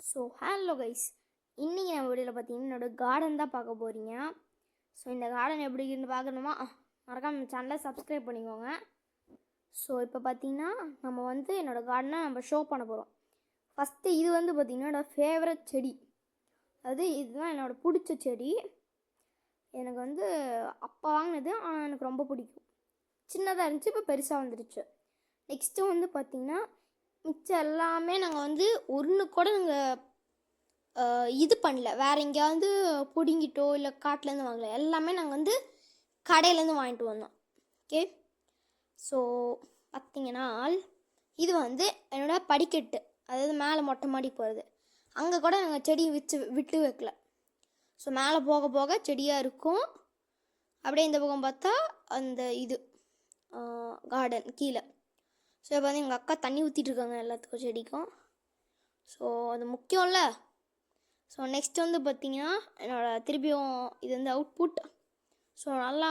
So hello guys, இன்றைக்கி நம்ம வீடியோவில் பார்த்தீங்கன்னா என்னோடய கார்டன் தான் பார்க்க போகிறீங்க. ஸோ இந்த கார்டன் எப்படி இருக்குன்னு பார்க்கணுமா, மறக்காம நம்ம சேனலை சப்ஸ்கிரைப் பண்ணிக்கோங்க. ஸோ இப்போ பார்த்தீங்கன்னா நம்ம வந்து என்னோடய கார்டனை நம்ம ஷோ பண்ண போகிறோம். ஃபஸ்ட்டு இது வந்து பார்த்திங்கன்னா என்னோடய ஃபேவரட் செடி, அதாவது இதுதான் என்னோடய பிடிச்ச செடி. எனக்கு வந்து அப்போ வாங்கினது, ஆனால் எனக்கு ரொம்ப பிடிக்கும். சின்னதாக இருந்துச்சு, இப்போ பெருசாக வந்துடுச்சு. நெக்ஸ்ட்டு வந்து பார்த்திங்கன்னா மிச்சம் எல்லாமே நாங்கள் வந்து ஒன்று கூட நாங்கள் இது பண்ணல, வேறு எங்கேயாவது பிடுங்கிட்டோ இல்லை காட்டிலேருந்து வாங்கல, எல்லாமே நாங்கள் வந்து கடையிலேருந்து வாங்கிட்டு வந்தோம். ஓகே, ஸோ பார்த்திங்கன்னா இது வந்து என்னோடய படிக்கட்டு, அதாவது மேலே மொட்டை மாடி போகிறது. அங்கே கூட நாங்கள் செடி விட்டு வைக்கல. ஸோ மேலே போக போக செடியாக இருக்கும். அப்படியே இந்த பக்கம் பார்த்தா அந்த இது கார்டன் கீழே. ஸோ இப்போ வந்து எங்கள் அக்கா தண்ணி ஊற்றிட்டுருக்காங்க எல்லாத்துக்கும் செடிக்கும். ஸோ அது முக்கியம்ல. ஸோ நெக்ஸ்ட் வந்து பார்த்திங்கன்னா திருப்பியும் இது வந்து அவுட்புட். ஸோ நல்லா